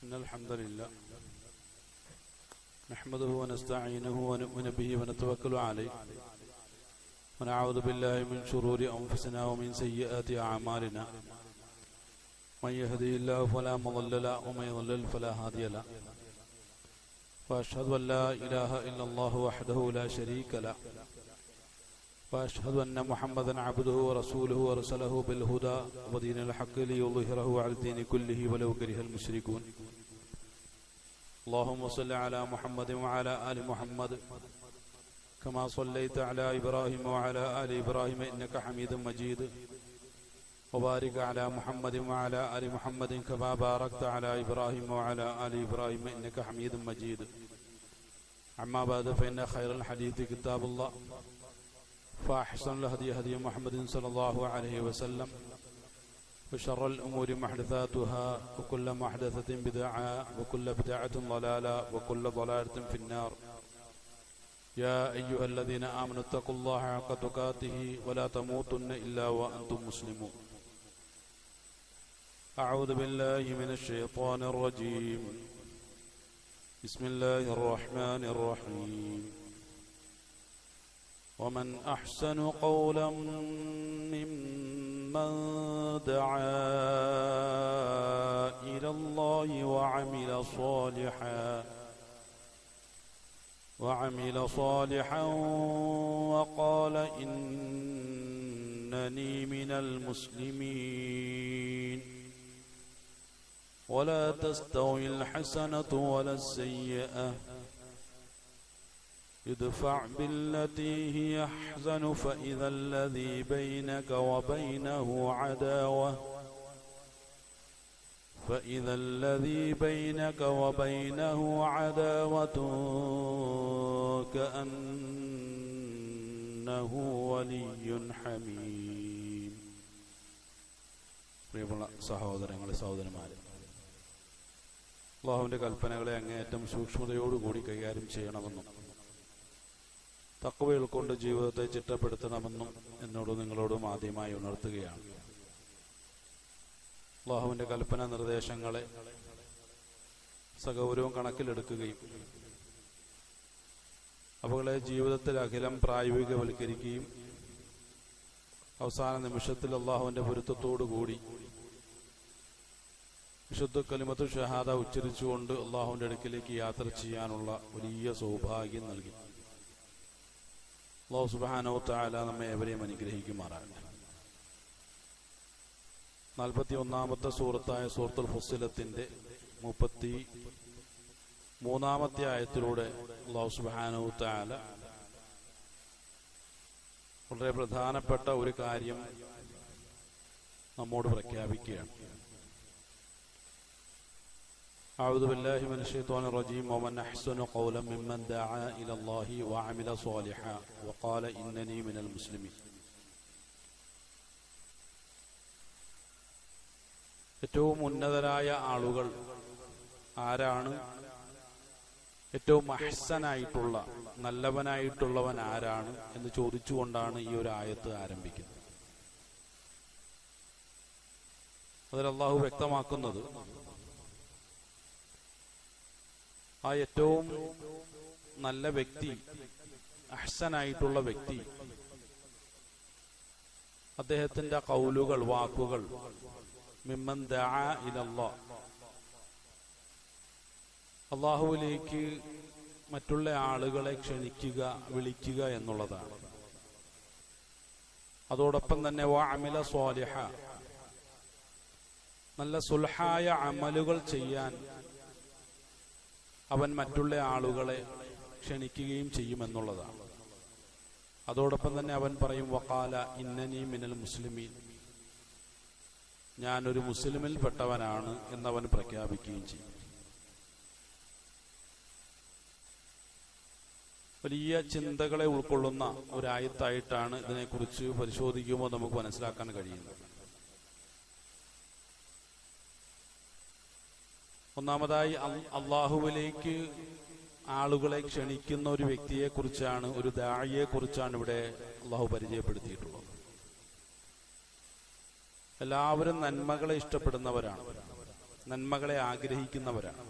إن الحمد لله نحمده ونستعينه ونؤمن به ونتوكل عليه ونعوذ بالله من شرور أنفسنا ومن سيئات أعمالنا من يهده الله فلا مضل له ومن يضلل فلا هادي له وأشهد أن لا إله إلا الله وحده لا شريك له وأشهد أن محمدا عبده ورسوله ورسله بالهدى ودين الحق ليظهره على الدين كله ولو كره المشركون اللهم صل على محمد وعلى آل محمد كما صليت على إبراهيم وعلى آل إبراهيم إنك حميد مجيد وبارك على محمد وعلى آل محمد كما باركت على إبراهيم وعلى آل إبراهيم إنك حميد مجيد أما بعد فإن خير الحديث كتاب الله فأحسن الهدي هدي محمد صلى الله عليه وسلم وشر الأمور محدثاتها وكل محدثة بدعة وكل بدعة ضلالة وكل ضلالة في النار يا أيها الذين آمنوا اتقوا الله حق تقاته ولا تموتن إلا وأنتم مسلمون أعوذ بالله من الشيطان الرجيم بسم الله الرحمن الرحيم ومن أحسن قولا ممن دعا إلى الله وعمل صالحا وقال إنني من المسلمين ولا تستوي الحسنة ولا السيئة ادفع بالتي هي أحسن فإذا الذي بينك وبينه عداوة كأنه ولي حميم. പ്രിയമുള്ള സഹോദരങ്ങളെ സഹോദരന്മാരെ, അല്ലാഹുവിന്റെ കൽപ്പനകളെ അങ്ങേയറ്റം സൂക്ഷ്മതയോടുകൂടി കൈകാര്യം ചെയ്യണമെന്നും തഖ്വ കൊണ്ട് ജീവിതത്തെ ചിട്ടപ്പെടുത്തണമെന്നും എന്നോടും നിങ്ങളോടും ആദ്യമായി ഉണർത്തുകയാണ്. അല്ലാഹുവിന്റെ കൽപ്പന നിർദ്ദേശങ്ങളെ സഗൗരവം കണക്കിലെടുക്കുകയും അവകളെ ജീവിതത്തിൽ അഖിലം പ്രായോഗികവൽക്കരിക്കുകയും അവസാന നിമിഷത്തിൽ അല്ലാഹുവിന്റെ പൊരുത്തത്തോടുകൂടി വിശുദ്ധ കലിമത്തു ഷഹാദ ഉച്ചരിച്ചുകൊണ്ട് അല്ലാഹുവിന്റെ അടുക്കിലേക്ക് യാത്ര ചെയ്യാനുള്ള വലിയ സൗഭാഗ്യം നൽകി. അല്ലാഹു സുബ്ഹാനഹു വ തആല നമ്മെ ഏവരെയും അനുഗ്രഹിക്കുമാറാകട്ടെ. 41-ാമത്തെ സൂറത്തായ സൂറത്തുൽ ഫുസ്സിലത്തിന്റെ 33-ാമത്തെ ആയത്തിലൂടെ അല്ലാഹു സുബ്ഹാനഹു വ തആല വളരെ പ്രധാനപ്പെട്ട ഒരു കാര്യം നമ്മോട് പ്രഖ്യാപിക്കുകയാണ്. أعوذ بالله من الشيطان الرجيم ومن أحسن قولا ممن دعا إلى الله وعمل صالحا وقال إنني من المسلمين. ഏറ്റവും ഉന്നതരായ ആളുകൾ ആരാണ്? ഏറ്റവും അഹ്സനായിട്ടുള്ള നല്ലവനായിട്ടുള്ളവൻ ആരാണ് എന്ന് ചോദിച്ചുകൊണ്ടാണ് ഈ ഒരു ആയത്ത് ആരംഭിക്കുന്നത്. അതിൽ അല്ലാഹു വ്യക്തമാക്കുന്നത് ആ ഏറ്റവും നല്ല വ്യക്തി, അഹ്സനായിട്ടുള്ള വ്യക്തി, അദ്ദേഹത്തിന്റെ ഖൗലുകൾ, വാക്കുകൾ മിമ്മൻ ദഅ ഇലല്ലാഹ്, അല്ലാഹുവിലേക്ക് മറ്റുള്ള ആളുകളെ ക്ഷണിക്കുക, വിളിക്കുക എന്നുള്ളതാണ്. അതോടൊപ്പം തന്നെ വഅമില സ്വാലിഹ, നല്ല സുൽഹായ അമലുകൾ ചെയ്യാൻ അവൻ മറ്റുള്ള ആളുകളെ ക്ഷണിക്കുകയും ചെയ്യുമെന്നുള്ളതാണ്. അതോടൊപ്പം തന്നെ അവൻ പറയും വഖാല ഇന്നനി മിനൽ മുസ്ലിമീൻ, ഞാനൊരു മുസ്ലിമിൽ പെട്ടവനാണ് എന്നവൻ പ്രഖ്യാപിക്കുകയും ചെയ്യും. വലിയ ചിന്തകളെ ഉൾക്കൊള്ളുന്ന ഒരായത്തായിട്ടാണ് ഇതിനെക്കുറിച്ച് പരിശോധിക്കുമ്പോൾ നമുക്ക് മനസ്സിലാക്കാൻ കഴിയുന്നത്. ഒന്നാമതായി അള്ളാഹുവിലേക്ക് ആളുകളെ ക്ഷണിക്കുന്ന ഒരു വ്യക്തിയെ കുറിച്ചാണ്, ഒരു ദാഇയെ കുറിച്ചാണ് ഇവിടെ അള്ളാഹു പരിചയപ്പെടുത്തിയിട്ടുള്ളത്. എല്ലാവരും നന്മകളെ ഇഷ്ടപ്പെടുന്നവരാണ്. നന്മകളെ ആഗ്രഹിക്കുന്നവരാണ്.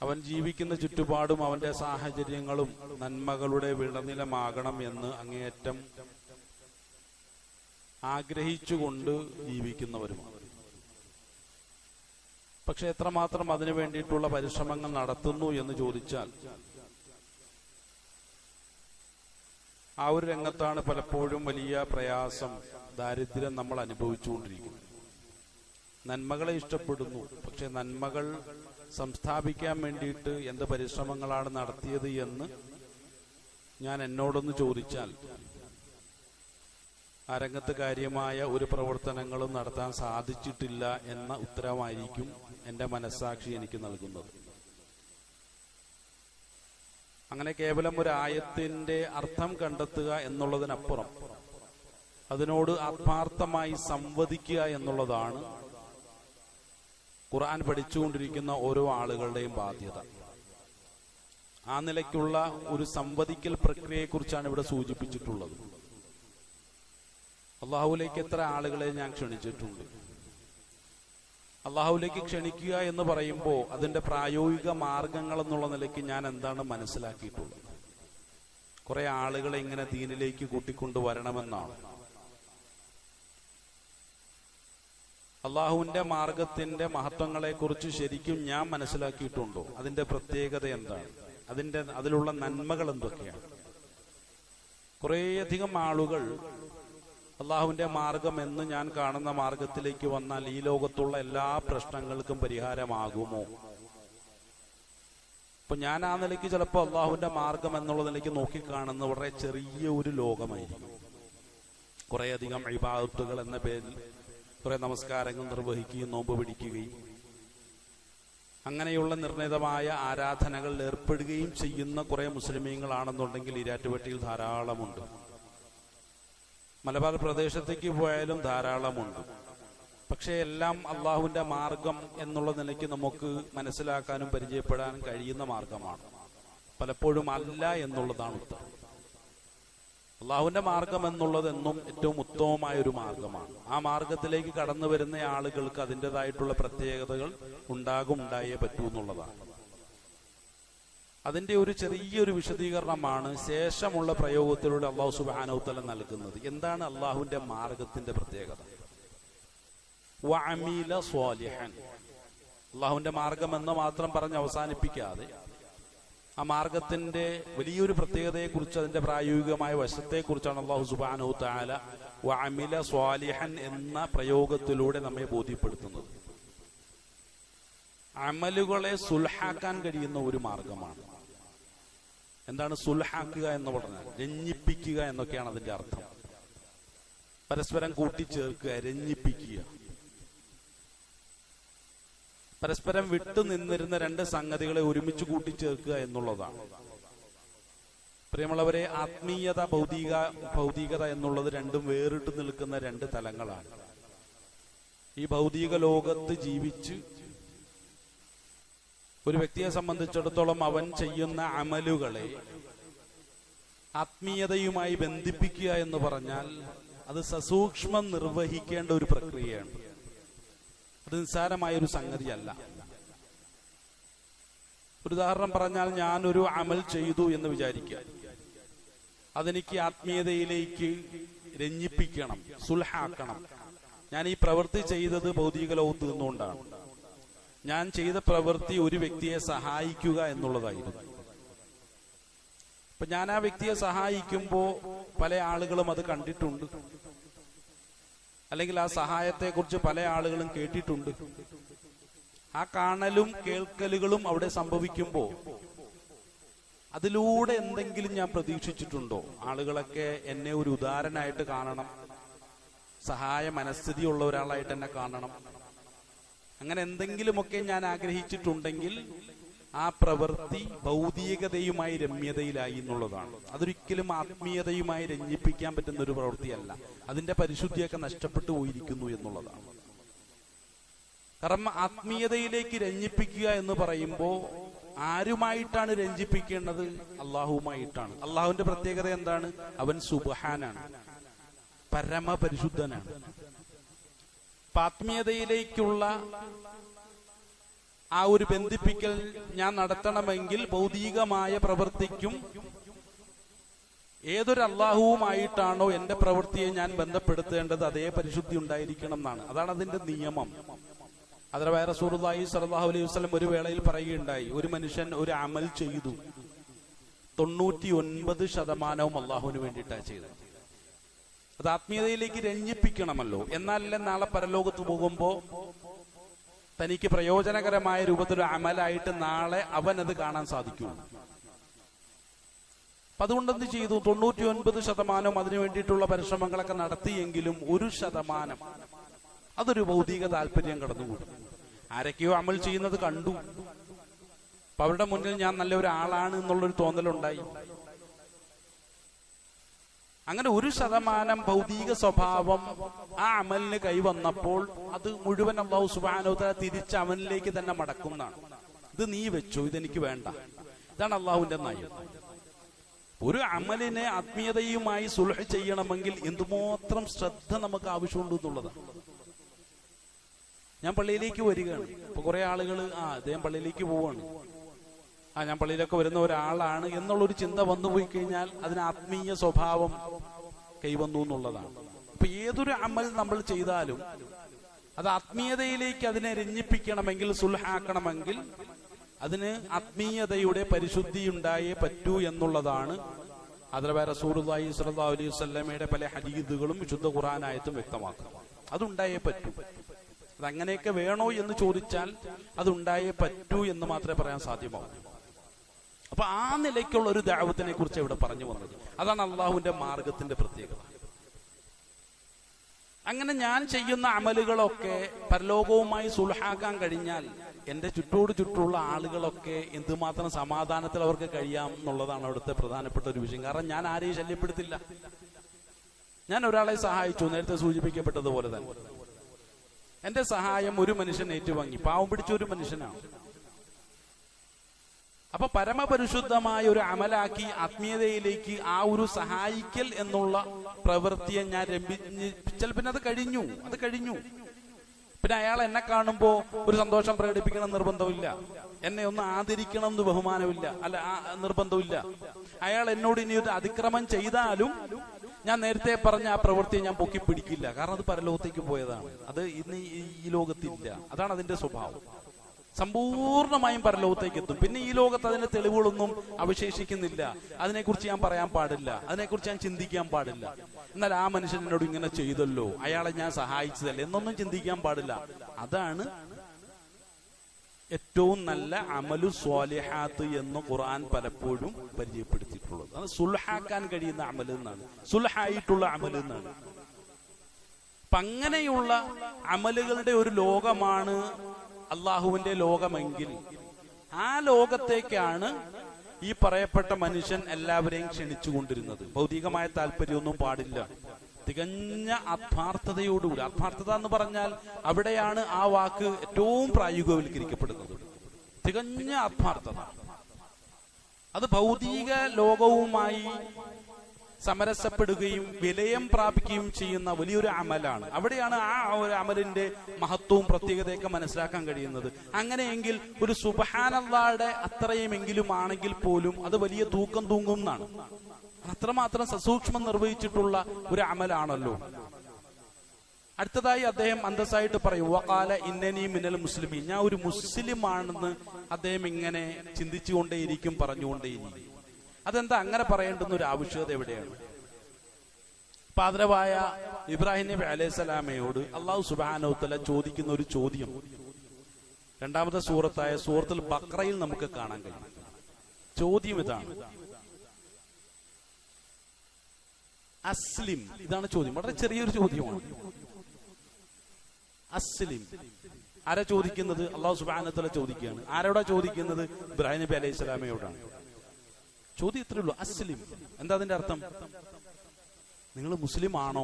അവൻ ജീവിക്കുന്ന ചുറ്റുപാടും അവന്റെ സാഹചര്യങ്ങളും നന്മകളുടെ വിളനിലമാകണം എന്ന് അങ്ങേയറ്റം ആഗ്രഹിച്ചുകൊണ്ട് ജീവിക്കുന്നവരുമാണ്. പക്ഷെ എത്രമാത്രം അതിനു വേണ്ടിയിട്ടുള്ള പരിശ്രമങ്ങൾ നടത്തുന്നു എന്ന് ചോദിച്ചാൽ ആ ഒരു രംഗത്താണ് പലപ്പോഴും വലിയ പ്രയാസം, ദാരിദ്ര്യം നമ്മൾ അനുഭവിച്ചുകൊണ്ടിരിക്കുന്നത്. നന്മകളെ ഇഷ്ടപ്പെടുന്നു, പക്ഷെ നന്മകൾ സംസ്ഥാപിക്കാൻ വേണ്ടിയിട്ട് എന്ത് പരിശ്രമങ്ങളാണ് നടത്തിയത് എന്ന് ഞാൻ എന്നോടൊന്ന് ചോദിച്ചാൽ ആ രംഗത്ത് കാര്യമായ ഒരു പ്രവർത്തനങ്ങളും നടത്താൻ സാധിച്ചിട്ടില്ല എന്ന ഉത്തരമായിരിക്കും എൻ്റെ മനസ്സാക്ഷി എനിക്ക് നൽകുന്നത്. അങ്ങനെ കേവലം ഒരു ആയത്തിന്റെ അർത്ഥം കണ്ടെത്തുക എന്നുള്ളതിനപ്പുറം അതിനോട് ആത്മാർത്ഥമായി സംവദിക്കുക എന്നുള്ളതാണ് ഖുർആൻ പഠിച്ചുകൊണ്ടിരിക്കുന്ന ഓരോ ആളുകളുടെയും ബാധ്യത. ആ നിലയ്ക്കുള്ള ഒരു സംവദിക്കൽ പ്രക്രിയയെക്കുറിച്ചാണ് ഇവിടെ സൂചിപ്പിച്ചിട്ടുള്ളത്. അള്ളാഹുവിലേക്ക് എത്ര ആളുകളെ ഞാൻ ക്ഷണിച്ചിട്ടുണ്ട്. അള്ളാഹുവിലേക്ക് ക്ഷണിക്കുക എന്ന് പറയുമ്പോൾ അതിന്റെ പ്രായോഗിക മാർഗങ്ങൾ എന്നുള്ള നിലയ്ക്ക് ഞാൻ എന്താണ് മനസ്സിലാക്കിയിട്ടുള്ളത്? കുറെ ആളുകളെ ഇങ്ങനെ ദീനിലേക്ക് കൂട്ടിക്കൊണ്ടുവരണമെന്നാണ്. അള്ളാഹുവിന്റെ മാർഗത്തിന്റെ മഹത്വങ്ങളെക്കുറിച്ച് ശരിക്കും ഞാൻ മനസ്സിലാക്കിയിട്ടുണ്ടോ? അതിന്റെ പ്രത്യേകത എന്താണ്? അതിലുള്ള നന്മകൾ എന്തൊക്കെയാണ്? കുറേയധികം ആളുകൾ അള്ളാഹുവിന്റെ മാർഗം എന്ന് ഞാൻ കാണുന്ന മാർഗത്തിലേക്ക് വന്നാൽ ഈ ലോകത്തുള്ള എല്ലാ പ്രശ്നങ്ങൾക്കും പരിഹാരമാകുമോ? അപ്പൊ ഞാൻ ആ നിലയ്ക്ക് ചിലപ്പോൾ അള്ളാഹുവിന്റെ മാർഗം എന്നുള്ള നിലയ്ക്ക് നോക്കിക്കാണുന്ന വളരെ ചെറിയ ഒരു ലോകമായിരിക്കും. കുറേയധികം ഇബാദത്തുകൾ എന്ന പേരിൽ കുറെ നമസ്കാരങ്ങൾ നിർവഹിക്കുകയും നോമ്പ് പിടിക്കുകയും അങ്ങനെയുള്ള നിർണിതമായ ആരാധനകളിൽ ഏർപ്പെടുകയും ചെയ്യുന്ന കുറെ മുസ്ലിമീങ്ങളാണെന്നുണ്ടെങ്കിൽ ഈരാറ്റുപേട്ടയിൽ ധാരാളമുണ്ട്. മലബാർ പ്രദേശത്തേക്ക് പോയാലും ധാരാളമുണ്ട്. പക്ഷെ എല്ലാം അള്ളാഹുവിന്റെ മാർഗം എന്നുള്ള നിലയ്ക്ക് നമുക്ക് മനസ്സിലാക്കാനും പരിചയപ്പെടാനും കഴിയുന്ന മാർഗമാണ്. പലപ്പോഴും അല്ല എന്നുള്ളതാണ് ഉത്തരം. അള്ളാഹുവിന്റെ മാർഗം എന്നുള്ളത് എന്നും ഏറ്റവും ഉത്തമമായ ഒരു മാർഗമാണ്. ആ മാർഗത്തിലേക്ക് കടന്നു വരുന്ന ആളുകൾക്ക് അതിൻ്റെതായിട്ടുള്ള പ്രത്യേകതകൾ ഉണ്ടായേ പറ്റൂ എന്നുള്ളതാണ്. അതിന്റെ ഒരു ചെറിയൊരു വിശദീകരണമാണ് ശേഷമുള്ള പ്രയോഗത്തിലൂടെ അള്ളാഹു സുബ്ഹാനഹു വ തആല നൽകുന്നത്. എന്താണ് അള്ളാഹുവിന്റെ മാർഗത്തിന്റെ പ്രത്യേകത? വഅമില സ്വാലിഹൻ. അള്ളാഹുവിന്റെ മാർഗം എന്ന് മാത്രം പറഞ്ഞ് അവസാനിപ്പിക്കാതെ ആ മാർഗത്തിന്റെ വലിയൊരു പ്രത്യേകതയെക്കുറിച്ച്, അതിന്റെ പ്രായോഗികമായ വശത്തെക്കുറിച്ചാണ് അള്ളാഹു സുബ്ഹാനഹു വ തആല വഅമില സ്വാലിഹൻ എന്ന പ്രയോഗത്തിലൂടെ നമ്മെ ബോധ്യപ്പെടുത്തുന്നത്. അമലുകളെ സുൽഹാക്കാൻ കഴിയുന്ന ഒരു മാർഗമാണ്. എന്താണ് സുൽഹാക്കുക എന്ന് പറഞ്ഞാൽ? രഞ്ജിപ്പിക്കുക എന്നൊക്കെയാണ് അതിന്റെ അർത്ഥം. പരസ്പരം കൂട്ടിച്ചേർക്കുക, രഞ്ജിപ്പിക്കുക. പരസ്പരം വിട്ടു നിന്നിരുന്ന രണ്ട് സംഗതികളെ ഒരുമിച്ച് കൂട്ടിച്ചേർക്കുക എന്നുള്ളതാണ്. പ്രിയമുള്ളവരെ, ആത്മീയത, ഭൗതികത എന്നുള്ളത് രണ്ടും വേറിട്ട് നിൽക്കുന്ന രണ്ട് തലങ്ങളാണ്. ഈ ഭൗതിക ലോകത്ത് ജീവിച്ച് ഒരു വ്യക്തിയെ സംബന്ധിച്ചിടത്തോളം അവൻ ചെയ്യുന്ന അമലുകളെ ആത്മീയതയുമായി ബന്ധിപ്പിക്കുക എന്ന് പറഞ്ഞാൽ അത് സസൂക്ഷ്മം നിർവഹിക്കേണ്ട ഒരു പ്രക്രിയയാണ്. അത് നിസ്സാരമായൊരു സംഗതിയല്ല. ഒരു ഉദാഹരണം പറഞ്ഞാൽ, ഞാനൊരു അമൽ ചെയ്തു എന്ന് വിചാരിക്കുക. അതെനിക്ക് ആത്മീയതയിലേക്ക് രഞ്ജിപ്പിക്കണം, സുൽഹാക്കണം. ഞാൻ ഈ പ്രവൃത്തി ചെയ്തത് ഭൗതിക ലോകത്ത് നിന്നുകൊണ്ടാണ്. ഞാൻ ചെയ്ത പ്രവൃത്തി ഒരു വ്യക്തിയെ സഹായിക്കുക എന്നുള്ളതായിരുന്നു. അപ്പൊ ഞാൻ ആ വ്യക്തിയെ സഹായിക്കുമ്പോൾ പല ആളുകളും അത് കണ്ടിട്ടുണ്ട്, അല്ലെങ്കിൽ ആ സഹായത്തെക്കുറിച്ച് പല ആളുകളും കേട്ടിട്ടുണ്ട്. ആ കാണലും കേൾക്കലുകളും അവിടെ സംഭവിക്കുമ്പോൾ അതിലൂടെ എന്തെങ്കിലും ഞാൻ പ്രതീക്ഷിച്ചിട്ടുണ്ടോ? ആളുകളൊക്കെ എന്നെ ഒരു ഉദാരനായിട്ട് കാണണം, സഹായ മനസ്ഥിതിയുള്ള ഒരാളായിട്ട് എന്നെ കാണണം, അങ്ങനെ എന്തെങ്കിലുമൊക്കെ ഞാൻ ആഗ്രഹിച്ചിട്ടുണ്ടെങ്കിൽ ആ പ്രവൃത്തി ഭൗതികതയുമായി രമ്യതയിലായി എന്നുള്ളതാണ്. അതൊരിക്കലും ആത്മീയതയുമായി രഞ്ജിപ്പിക്കാൻ പറ്റുന്ന ഒരു പ്രവൃത്തിയല്ല. അതിന്റെ പരിശുദ്ധിയൊക്കെ നഷ്ടപ്പെട്ടു പോയിരിക്കുന്നു എന്നുള്ളതാണ്. കാരണം ആത്മീയതയിലേക്ക് രഞ്ജിപ്പിക്കുക എന്ന് പറയുമ്പോൾ ആരുമായിട്ടാണ് രഞ്ജിപ്പിക്കേണ്ടത്? അള്ളാഹുവുമായിട്ടാണ്. അള്ളാഹുവിന്റെ പ്രത്യേകത എന്താണ്? അവൻ സുബ്ഹാനാണ്, പരമപരിശുദ്ധനാണ്. ആത്മീയതയിലേക്കുള്ള ആ ഒരു ബന്ധിപ്പിക്കൽ ഞാൻ നടത്തണമെങ്കിൽ ഭൗതികമായ പ്രവൃത്തിക്കും ഏതൊരു അള്ളാഹുവുമായിട്ടാണോ എന്റെ പ്രവൃത്തിയെ ഞാൻ ബന്ധപ്പെടുത്തേണ്ടത് അതേ പരിശുദ്ധി ഉണ്ടായിരിക്കണം എന്നാണ്. അതാണ് അതിന്റെ നിയമം. അതിലെ റസൂലുള്ളാഹി സ്വല്ലല്ലാഹു അലൈഹി വസല്ലം ഒരു വേളയിൽ പറയുകയുണ്ടായി, ഒരു മനുഷ്യൻ ഒരു അമൽ ചെയ്തു, 99% അള്ളാഹുവിന് വേണ്ടിയിട്ടാണ് ചെയ്തത്. അത് ആത്മീയതയിലേക്ക് രഞ്ജിപ്പിക്കണമല്ലോ. എന്നാലല്ലേ നാളെ പരലോകത്ത് പോകുമ്പോ തനിക്ക് പ്രയോജനകരമായ രൂപത്തിലൊരു അമലായിട്ട് നാളെ അവൻ അത് കാണാൻ സാധിക്കുള്ളൂ. അപ്പൊ അതുകൊണ്ടെന്ത് ചെയ്തു? 99% അതിനു വേണ്ടിയിട്ടുള്ള പരിശ്രമങ്ങളൊക്കെ നടത്തിയെങ്കിലും 1% അതൊരു ഭൗതിക താല്പര്യം കടന്നുകൂടും. ആരൊക്കെയോ അമൽ ചെയ്യുന്നത് കണ്ടു, അപ്പൊ അവരുടെ മുന്നിൽ ഞാൻ നല്ല ഒരാളാണ് എന്നുള്ളൊരു തോന്നലുണ്ടായി. അങ്ങനെ 1% ഭൗതിക സ്വഭാവം ആ അമലിന് കൈവന്നപ്പോൾ അത് മുഴുവൻ അല്ലാഹു സുബ്ഹാനഹു വ തആല തിരിച്ച് അവനിലേക്ക് തന്നെ മടക്കുന്നതാണ്. ഇത് നീ വെച്ചോ, ഇതെനിക്ക് വേണ്ട. ഇതാണ് അള്ളാഹുവിന്റെ നയം. ഒരു അമലിനെ ആത്മീയതയുമായി സുൽഹ് ചെയ്യണമെങ്കിൽ എന്തുമാത്രം ശ്രദ്ധ നമുക്ക് ആവശ്യമുണ്ട് എന്നുള്ളതാണ്. ഞാൻ പള്ളിയിലേക്ക് വരികയാണ്, ഇപ്പൊ കുറെ ആളുകൾ അദ്ദേഹം പള്ളിയിലേക്ക് പോവാണ്, ഞാൻ പള്ളിയിലൊക്കെ വരുന്ന ഒരാളാണ് എന്നുള്ളൊരു ചിന്ത വന്നുപോയി കഴിഞ്ഞാൽ അതിന് ആത്മീയ സ്വഭാവം കൈവന്നു എന്നുള്ളതാണ്. അപ്പൊ ഏതൊരു അമൽ നമ്മൾ ചെയ്താലും അത് ആത്മീയതയിലേക്ക് അതിനെ രഞ്ജിപ്പിക്കണമെങ്കിൽ, സുൽഹാക്കണമെങ്കിൽ അതിന് ആത്മീയതയുടെ പരിശുദ്ധി ഉണ്ടായേ പറ്റൂ എന്നുള്ളതാണ് അതിലെ റസൂലുള്ളാഹി സ്വല്ലല്ലാഹു അലൈഹി വസല്ലമയുടെ പല ഹദീസുകളും വിശുദ്ധ ഖുർആനായത്തും വ്യക്തമാക്കുന്നു. അതുണ്ടായേ പറ്റൂ. അതങ്ങനെയൊക്കെ വേണോ എന്ന് ചോദിച്ചാൽ അതുണ്ടായേ പറ്റൂ എന്ന് മാത്രമേ പറയാൻ സാധ്യമാവൂ. അപ്പൊ ആ നിലയ്ക്കുള്ള ഒരു ദഅവത്തിനെ കുറിച്ച് ഇവിടെ പറഞ്ഞു വന്നത്. അതാണ് അള്ളാഹുവിന്റെ മാർഗത്തിന്റെ പ്രത്യേകത. അങ്ങനെ ഞാൻ ചെയ്യുന്ന അമലുകളൊക്കെ പരലോകവുമായി സുൽഹാക്കാൻ കഴിഞ്ഞാൽ എന്റെ ചുറ്റുള്ള ആളുകളൊക്കെ എന്തുമാത്രം സമാധാനത്തിൽ അവർക്ക് കഴിയാം എന്നുള്ളതാണ് അവിടുത്തെ പ്രധാനപ്പെട്ട ഒരു വിഷയം. കാരണം ഞാൻ ആരെയും ശല്യപ്പെടുത്തില്ല. ഞാൻ ഒരാളെ സഹായിച്ചു, നേരത്തെ സൂചിപ്പിക്കപ്പെട്ടതുപോലെ തന്നെ എന്റെ സഹായം ഒരു മനുഷ്യൻ ഏറ്റുവാങ്ങി, പാവം പിടിച്ച ഒരു മനുഷ്യനാണ്. അപ്പൊ പരമപരിശുദ്ധമായ ഒരു അമലാക്കി ആത്മീയതയിലേക്ക് ആ ഒരു സഹായിക്കൽ എന്നുള്ള പ്രവൃത്തിയെ ഞാൻ രംഭിച്ചാൽ പിന്നെ അത് കഴിഞ്ഞു. പിന്നെ അയാൾ എന്നെ കാണുമ്പോ ഒരു സന്തോഷം പ്രകടിപ്പിക്കണം നിർബന്ധമില്ല, എന്നെ ഒന്ന് ആദരിക്കണം എന്ന് ബഹുമാനമില്ല, അല്ല നിർബന്ധമില്ല. അയാൾ എന്നോട് ഇനി ഒരു അതിക്രമം ചെയ്താലും ഞാൻ നേരത്തെ പറഞ്ഞ ആ പ്രവൃത്തിയെ ഞാൻ പൊക്കി പിടിക്കില്ല. കാരണം അത് പരലോകത്തേക്ക് പോയതാണ്, അത് ഇന്ന് ഈ ലോകത്തില്ല. അതാണ് അതിന്റെ സ്വഭാവം. സമ്പൂർണമായും പരലോകത്തേക്ക് എത്തും. പിന്നെ ഈ ലോകത്ത് അതിന്റെ തെളിവുകളൊന്നും അവശേഷിക്കുന്നില്ല. അതിനെക്കുറിച്ച് ഞാൻ പറയാൻ പാടില്ല, അതിനെക്കുറിച്ച് ഞാൻ ചിന്തിക്കാൻ പാടില്ല. എന്നാൽ ആ മനുഷ്യൻ എന്നോട് ഇങ്ങനെ ചെയ്തല്ലോ, അയാളെ ഞാൻ സഹായിച്ചതല്ലേ എന്നൊന്നും ചിന്തിക്കാൻ പാടില്ല. അതാണ് ഏറ്റവും നല്ല അമലു സ്വാലിഹാത്ത് എന്ന് ഖുർആൻ പലപ്പോഴും പരിചയപ്പെടുത്തിയിട്ടുള്ളത്. അത് സുൽഹാക്കാൻ കഴിയുന്ന അമൽ എന്നാണ്, സുൽഹായിട്ടുള്ള അമൽ എന്നാണ്. അപ്പൊ അങ്ങനെയുള്ള അമലുകളുടെ ഒരു ലോകമാണ് അള്ളാഹുവിന്റെ ലോകമെങ്കിൽ ആ ലോകത്തേക്കാണ് ഈ പറയപ്പെട്ട മനുഷ്യൻ എല്ലാവരെയും ക്ഷണിച്ചുകൊണ്ടിരുന്നത്. ഭൗതികമായ താല്പര്യമൊന്നും പാടില്ല, തികഞ്ഞ ആത്മാർത്ഥതയോടുകൂടി. ആത്മാർത്ഥത എന്ന് പറഞ്ഞാൽ അവിടെയാണ് ആ വാക്ക് ഏറ്റവും പ്രായോഗികവൽക്കരിക്കപ്പെടുന്നത്. തികഞ്ഞ ആത്മാർത്ഥത അത് ഭൗതിക ലോകവുമായി സമരസപ്പെടുകയും വിലയം പ്രാപിക്കുകയും ചെയ്യുന്ന വലിയൊരു അമലാണ്. അവിടെയാണ് ആ ഒരു അമലിന്റെ മഹത്വവും പ്രത്യേകതയൊക്കെ മനസ്സിലാക്കാൻ കഴിയുന്നത്. അങ്ങനെയെങ്കിൽ ഒരു സുബ്ഹാനല്ലാഹുടെ അത്രയുമെങ്കിലും ആണെങ്കിൽ പോലും അത് വലിയ തൂക്കം തൂങ്ങും എന്നാണ്. അത്രമാത്രം സസൂക്ഷ്മം നിർവഹിച്ചിട്ടുള്ള ഒരു അമലാണല്ലോ. അടുത്തതായി അദ്ദേഹം അന്തസ്സായിട്ട് പറയും, വഖാല ഇന്നനി മിനൽ മുസ്ലിമീൻ, ഞാൻ ഒരു മുസ്ലിമാണെന്ന് അദ്ദേഹം ഇങ്ങനെ ചിന്തിച്ചുകൊണ്ടേയിരിക്കും, പറഞ്ഞുകൊണ്ടേയിരിക്കും. അതെന്താ അങ്ങനെ പറയേണ്ടുന്ന ഒരു ആവശ്യകത എവിടെയാണ്? പാദ്രവായ ഇബ്രാഹിം നബി അലൈഹിസ്സലാമയോട് അല്ലാഹു സുബ്ഹാനഹു വ തആല ചോദിക്കുന്ന ഒരു ചോദ്യം രണ്ടാമത്തെ സൂറത്തായ സൂറത്തുൽ ബഖറയിൽ നമുക്ക് കാണാൻ കഴിയും. ചോദ്യം ഇതാണ്, അസ്ലിം. ഇതാണ് ചോദ്യം, വളരെ ചെറിയൊരു ചോദ്യമാണ്. അസ്ലിം ആരാ ചോദിക്കുന്നത്? അല്ലാഹു സുബ്ഹാനഹു വ തആല ചോദിക്കുകയാണ്. ആരോടാ ചോദിക്കുന്നത്? ഇബ്രാഹിം നബി അലൈഹിസ്സലാമയോടാണ്. ചോദ്യം ഇത്രേ ഉള്ളൂ, അസ്ലിം. എന്താ അതിന്റെ അർത്ഥം? നിങ്ങൾ മുസ്ലിം ആണോ?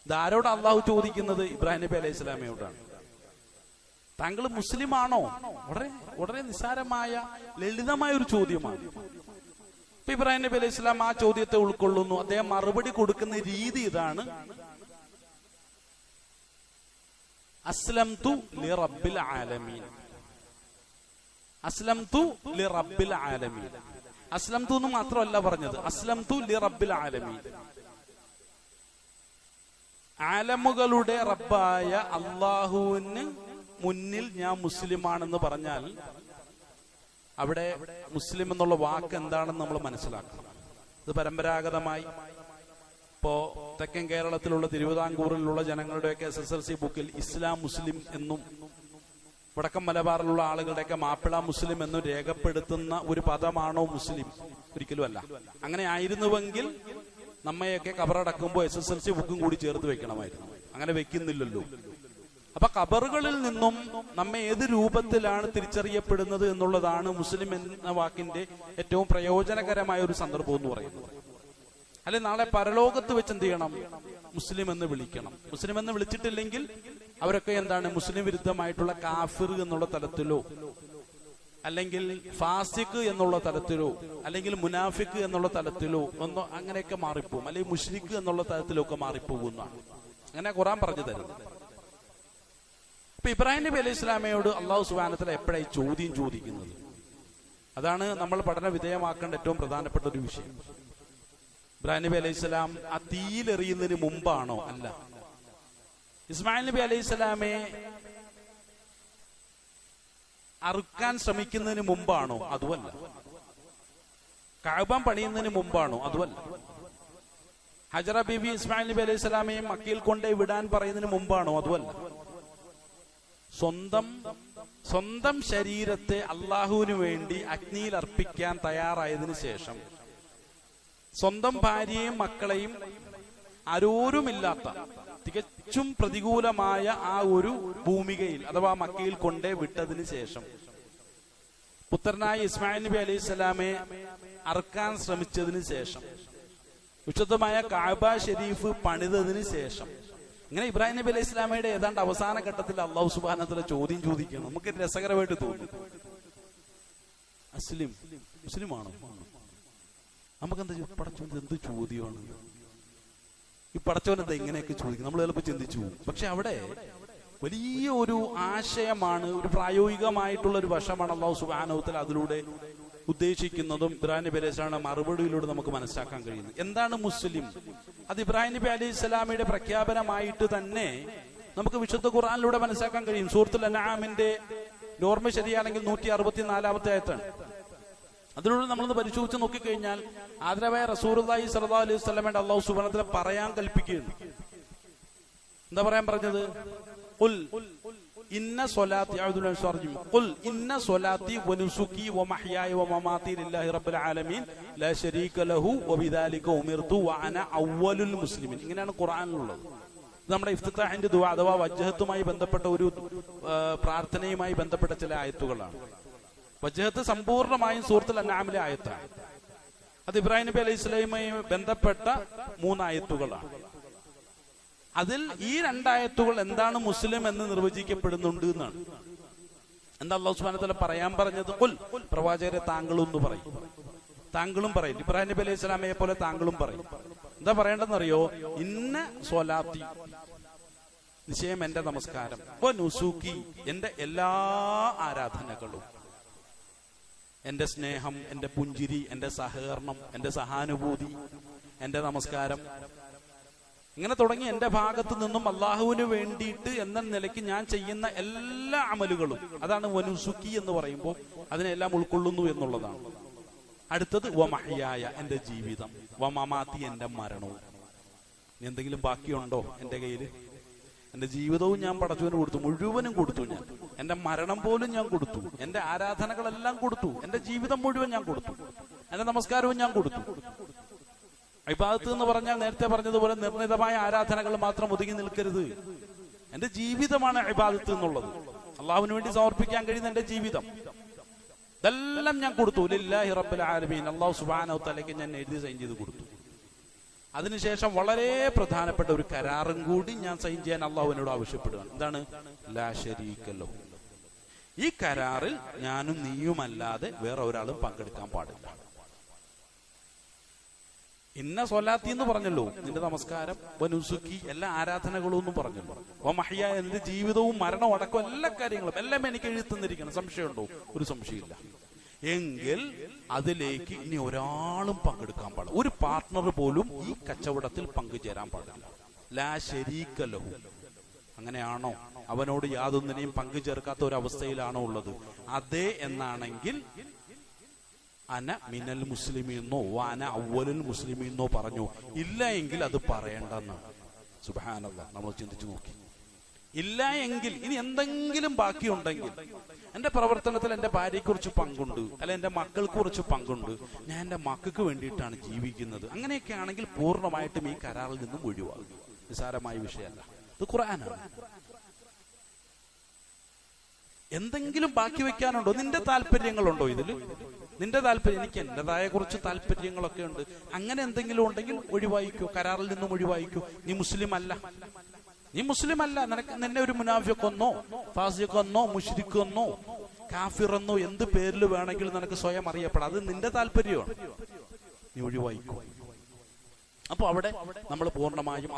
ഇതാരോട് അള്ളാഹു ചോദിക്കുന്നത്? ഇബ്രാഹിം നബി അലൈഹി സ്വലാമയോടാണ്. താങ്കൾ മുസ്ലിം ആണോ? വളരെ വളരെ നിസ്സാരമായ ലളിതമായ ഒരു ചോദ്യമാണ്. ഇപ്പൊ ഇബ്രാഹിം നബി അലൈഹി സ്വലാം ആ ചോദ്യത്തെ ഉൾക്കൊള്ളുന്നു. അദ്ദേഹം മറുപടി കൊടുക്കുന്ന രീതി ഇതാണ്, അസ്ലംതു ലിറബ്ബിൽ ആലമീൻ. അസ്ലംതു ലിറബ്ബിൽ ആലമീൻ. അസ്ലംതു എന്ന് മാത്രമല്ല പറഞ്ഞത്, അസ്ലംതു ലിറബ്ബിൽ ആലമീൻ. ആലമുകളുടെ റബ്ബായ അള്ളാഹുവിന് മുന്നിൽ ഞാൻ മുസ്ലിമാണെന്ന് പറഞ്ഞാൽ അവിടെ മുസ്ലിം എന്നുള്ള വാക്ക് എന്താണെന്ന് നമ്മൾ മനസ്സിലാക്കണം. ഇത് പരമ്പരാഗതമായി ഇപ്പോ തെക്കൻ കേരളത്തിലുള്ള തിരുവിതാംകൂറിലുള്ള ജനങ്ങളുടെയൊക്കെ SSLC ബുക്കിൽ ഇസ്ലാം മുസ്ലിം എന്നും വടക്കൻ മലബാറിലുള്ള ആളുകളുടെയൊക്കെ മാപ്പിള മുസ്ലിം എന്നും രേഖപ്പെടുത്തുന്ന ഒരു പദമാണോ മുസ്ലിം? ഒരിക്കലും അല്ല. അങ്ങനെ ആയിരുന്നുവെങ്കിൽ നമ്മയൊക്കെ കബറടക്കുമ്പോൾ SSLC ബുക്കും കൂടി ചേർത്ത് വെക്കണമായിരുന്നു. അങ്ങനെ വെക്കുന്നില്ലല്ലോ. അപ്പൊ ഖബറുകളിൽ നിന്നും നമ്മെ ഏത് രൂപത്തിലാണ് തിരിച്ചറിയപ്പെടുന്നത് എന്നുള്ളതാണ് മുസ്ലിം എന്ന വാക്കിന്റെ ഏറ്റവും പ്രയോജനകരമായ ഒരു സന്ദർഭം എന്ന് പറയുന്നത്. അല്ലെ നാളെ പരലോകത്ത് വെച്ച് എന്ത് ചെയ്യണം? മുസ്ലിം എന്ന് വിളിക്കണം. മുസ്ലിം എന്ന് വിളിച്ചിട്ടില്ലെങ്കിൽ അവരൊക്കെ എന്താണ്? മുസ്ലിം വിരുദ്ധമായിട്ടുള്ള കാഫിർ എന്നുള്ള തലത്തിലോ അല്ലെങ്കിൽ ഫാസിഖ് എന്നുള്ള തലത്തിലോ അല്ലെങ്കിൽ മുനാഫിഖ് എന്നുള്ള തലത്തിലോ ഒന്നോ അങ്ങനെയൊക്കെ മാറിപ്പോകും. അല്ലെങ്കിൽ മുശ്രിക്ക് എന്നുള്ള തലത്തിലോ ഒക്കെ മാറിപ്പോകുന്നതാണ്. അങ്ങനെ ഖുർആൻ പറഞ്ഞു തരുന്നത്. ഇപ്പൊ ഇബ്രാഹിം നബി അലൈഹി ഇസ്ലാമയോട് അള്ളാഹു സുബ്ഹാനഹു വ തആല എപ്പോഴായി ചോദ്യം ചോദിക്കുന്നത്? അതാണ് നമ്മൾ പഠന വിധേയമാക്കേണ്ട ഏറ്റവും പ്രധാനപ്പെട്ട ഒരു വിഷയം. ഇബ്രാഹിം നബി അലൈഹി സ്വലാം ആ തീയിലെറിയുന്നതിന് മുമ്പാണോ? അല്ല. ഇസ്മായിൽ നബി അലൈഹി സ്വലാമെ അറുക്കാൻ ശ്രമിക്കുന്നതിന് മുമ്പാണോ? അതുമല്ല. കഅബ പണിയുന്നതിന് മുമ്പാണോ? അതുമല്ല. ഹജറ ബീവി ഇസ്മായിൽ നബി അലൈഹി സ്വലാമയെ മക്കയിൽ കൊണ്ടേ വിടാൻ പറയുന്നതിന് മുമ്പാണോ? അതുമല്ല. സ്വന്തം ശരീരത്തെ അള്ളാഹുവിന് വേണ്ടി അഗ്നിയിൽ അർപ്പിക്കാൻ തയ്യാറായതിനു ശേഷം സ്വന്തം ഭാര്യയും മക്കളെയും ആരോരുമില്ലാത്ത തികച്ചും പ്രതികൂലമായ ആ ഒരു ഭൂമികയിൽ അഥവാ മക്കയിൽ കൊണ്ടേ വിട്ടതിന് ശേഷം പുത്രനായ ഇസ്മായിൽ നബി അലൈഹി സ്വലാമെ അറുക്കാൻ ശ്രമിച്ചതിന് ശേഷം വിശുദ്ധമായ കഅബ ഷരീഫ് പണിതതിന് ശേഷം ഇങ്ങനെ ഇബ്രാഹിം നബി അലൈഹി സ്വലാമയുടെ ഏതാണ്ട് അവസാന ഘട്ടത്തിൽ അള്ളാഹു സുബ്ഹാനഹു വ തആല ചോദ്യം ചോദിക്കണം. നമുക്ക് രസകരമായിട്ട് തോന്നും. മുസ്ലിമാണോ? നമുക്കെന്താ പടച്ചോൻ എന്ത് ചോദ്യമാണ് ഈ പടച്ചോൻ എന്താ ഇങ്ങനെയൊക്കെ ചോദിക്കും? നമ്മൾ ചിലപ്പോൾ ചിന്തിച്ചു പോകും. പക്ഷെ അവിടെ വലിയ ഒരു ആശയമാണ്, ഒരു പ്രായോഗികമായിട്ടുള്ള ഒരു വശമാണ് അല്ലാഹു സുബ്ഹാനഹു വ തആല അതിലൂടെ ഉദ്ദേശിക്കുന്നതും ഇബ്രാഹിം നബി അലൈഹി സ്വലാമിന്റെ മറുപടിയിലൂടെ നമുക്ക് മനസ്സിലാക്കാൻ കഴിയുന്നത്. എന്താണ് മുസ്ലിം? അത് ഇബ്രാഹിം നബി അലൈഹി സ്വലാമിയുടെ പ്രഖ്യാപനമായിട്ട് തന്നെ നമുക്ക് വിശുദ്ധ ഖുർആനിലൂടെ മനസ്സിലാക്കാൻ കഴിയും. സൂറത്തുൽ അൻആമിന്റെ ഓർമ്മ ശരിയാണെങ്കിൽ 164-ാമത്തെ ആയത്താണ്. അതിലൂടെ നമ്മളൊന്ന് പരിശോധിച്ച് നോക്കിക്കഴിഞ്ഞാൽ ആദരവായ റസൂലുള്ളാഹി സ്വല്ലല്ലാഹു അലൈഹി വസല്ലമയുടെ അല്ലാഹു സുബ്ഹാനഹു വ തആല പറയാൻ കൽപ്പിക്കുകയാണ്. എന്താ പറയാൻ പറഞ്ഞത്? ഖുൽ ഇന്ന സ്വലാത്തി ഖുൽ ഇന്ന സ്വലാത്തി വനുസുകി വമഹ്യായ വമമാതി ലില്ലാഹി റബ്ബിൽ ആലമീൻ ലാ ശരീക ലഹു വബിദാലിക ഉമിർതു വഅന അവ്വലുൽ മുസ്ലിമീൻ. ഇങ്ങനെയാണ് ഖുർആനിലുള്ളത്. നമ്മുടെ ഇഫ്തിതാഹിന്റെ ദുആ അഥവാ വജ്ഹത്തുമായി ബന്ധപ്പെട്ട ഒരു പ്രാർത്ഥനയുമായി ബന്ധപ്പെട്ട ചില ആയത്തുകളാണ്. വജ്ഹത്ത് സമ്പൂർണ്ണമായും സൂറത്തുൽ അൻആമിലെ ആയത്താണ്. അത് ഇബ്രാഹിം നബി അലൈഹി സ്വലാമുമായി ബന്ധപ്പെട്ട 3 ആയത്തുകളാണ്. അതിൽ ഈ 2 ആയത്തുകൾ എന്താണ് മുസ്ലിം എന്ന് നിർവചിക്കപ്പെടുന്നുണ്ട് എന്നാണ്. എന്താ അല്ലാഹു സുബ്ഹാനഹു വ തആല പറയാൻ പറഞ്ഞത്? ഖുൽ, പ്രവാചകരെ താങ്കളും എന്ന് പറയും. താങ്കളും പറയും. ഇബ്രാഹിം നബി അലൈഹി സ്വലാമയെ പോലെ താങ്കളും പറയും. എന്താ പറയേണ്ടതെന്നറിയോ? ഇന്ന സ്വലാത്തി, നിശ്ചയം എന്റെ നമസ്കാരം, വനുസുകി, എന്റെ എല്ലാ ആരാധനകളും, എന്റെ സ്നേഹം, എന്റെ പുഞ്ചിരി, എന്റെ സഹകരണം, എന്റെ സഹാനുഭൂതി, എന്റെ നമസ്കാരം, ഇങ്ങനെ തുടങ്ങി എന്റെ ഭാഗത്തു നിന്നും അള്ളാഹുവിന് വേണ്ടിയിട്ട് എന്ന നിലയ്ക്ക് ഞാൻ ചെയ്യുന്ന എല്ലാ അമലുകളും, അതാണ് വനുസുക്കി എന്ന് പറയുമ്പോൾ അതിനെല്ലാം ഉൾക്കൊള്ളുന്നു എന്നുള്ളതാണ്. അടുത്തത് വമഹ്യായ, എന്റെ ജീവിതം, വമമാതി, എന്റെ മരണവും. എന്തെങ്കിലും ബാക്കിയുണ്ടോ എന്റെ കയ്യിൽ? എന്റെ ജീവിതവും ഞാൻ പടച്ചവന് കൊടുത്തു, മുഴുവനും കൊടുത്തു. ഞാൻ എന്റെ മരണം പോലും ഞാൻ കൊടുത്തു, എന്റെ ആരാധനകളെല്ലാം കൊടുത്തു, എന്റെ ജീവിതം മുഴുവൻ ഞാൻ കൊടുത്തു, എന്റെ നമസ്കാരവും ഞാൻ കൊടുത്തു. ഇബാദത്ത് എന്ന് പറഞ്ഞാൽ നേരത്തെ പറഞ്ഞതുപോലെ നിർണിതമായ ആരാധനകൾ മാത്രം ഒതുങ്ങി നിൽക്കരുത്. എന്റെ ജീവിതമാണ് ഇബാദത്ത് എന്നുള്ളത്. അള്ളാഹുവിന് വേണ്ടി സമർപ്പിക്കാൻ കഴിയുന്ന എന്റെ ജീവിതം, ഇതെല്ലാം ഞാൻ കൊടുത്തു. ലില്ലാഹി റബ്ബിൽ ആലമീൻ, അല്ലാഹു സുബ്ഹാനഹു വ തആലയ്ക്ക് ഞാൻ എഴുതി സൈൻ ചെയ്ത് കൊടുത്തു. അതിനുശേഷം വളരെ പ്രധാനപ്പെട്ട ഒരു കരാറും കൂടി ഞാൻ സൈൻ ചെയ്യാൻ അള്ളാഹുവിനോട് ആവശ്യപ്പെടുകയാണ്. എന്താണ്? ലാ ശരീക ലഹു. ഈ കരാറിൽ ഞാനും നീയുമല്ലാതെ വേറെ ഒരാളും പങ്കെടുക്കാൻ പാടില്ല. ഇന്ന സ്വലാത്തി എന്ന് പറഞ്ഞല്ലോ, നിന്റെ നമസ്കാരം, വനുസുക്കി, എല്ലാ ആരാധനകളും എന്നും പറഞ്ഞല്ലോ. മഹ്യ, എന്റെ ജീവിതവും മരണവും അടക്കം എല്ലാ കാര്യങ്ങളും എല്ലാം എനിക്ക് എഴുത്തുന്നിരിക്കണം. സംശയമുണ്ടോ? ഒരു സംശയമില്ല. എങ്കിൽ അതിലേക്ക് ഇനി ഒരാളും പങ്കെടുക്കാൻ പാടില്ല. ഒരു പാർട്ട്ണർ പോലും ഈ കച്ചവടത്തിൽ പങ്കുചേരാൻ പാടില്ല. ലാ ശരീക ലഹു. അങ്ങനെയാണോ? അവനോട് യാതൊന്നിനെയും പങ്കുചേർക്കാത്ത ഒരവസ്ഥയിലാണോ ഉള്ളത്? അതേ എന്നാണെങ്കിൽ അന മിനൽ മുസ്ലിമീന്നോ വാന അവ്വലുൽ മുസ്ലിമീന്നോ പറഞ്ഞു. ഇല്ല എങ്കിൽ അത് പറയേണ്ടെന്നാണ്. സുബ്ഹാനല്ലാഹ്, നമ്മൾ ചിന്തിച്ചു നോക്കി. ഇല്ല എങ്കിൽ ഇനി എന്തെങ്കിലും ബാക്കിയുണ്ടെങ്കിൽ, എന്റെ പ്രവർത്തനത്തിൽ എന്റെ ഭാര്യയെക്കുറിച്ച് പങ്കുണ്ട്, അല്ല എന്റെ മക്കൾക്ക് കുറിച്ച് പങ്കുണ്ട്, ഞാൻ എന്റെ മക്കൾക്ക് വേണ്ടിയിട്ടാണ് ജീവിക്കുന്നത്, അങ്ങനെയൊക്കെ ആണെങ്കിൽ പൂർണ്ണമായിട്ടും ഈ കരാറിൽ നിന്നും ഒഴിവാകും. നിസാരമായ വിഷയമല്ല, ഇത് ഖുർആനാണ്. എന്തെങ്കിലും ബാക്കി വെക്കാനുണ്ടോ? നിന്റെ താല്പര്യങ്ങളുണ്ടോ ഇതില്? നിന്റെ താല്പര്യം, എനിക്ക് എന്റേതായ കുറച്ച് താല്പര്യങ്ങളൊക്കെ ഉണ്ട്, അങ്ങനെ എന്തെങ്കിലും ഉണ്ടെങ്കിൽ ഒഴിവായിക്കോ, കരാറിൽ നിന്നും ഒഴിവായിക്കോ. നീ മുസ്ലിം അല്ല, നീ മുസ്ലിം അല്ല. നിന്നെ ഒരു മുനാഫിഖെന്നോ ഫാസിഖെന്നോ മുശ്രിക്കെന്നോ കാഫിറെന്നോ എന്ത് പേരിൽ വേണമെങ്കിലും നിനക്ക് സ്വയം അറിയപ്പെടാം. അത് നിന്റെ താല്പര്യമാണ്, നീ ഒഴിവായിക്കോ. അപ്പൊ അവിടെ നമ്മൾ പൂർണ്ണമായും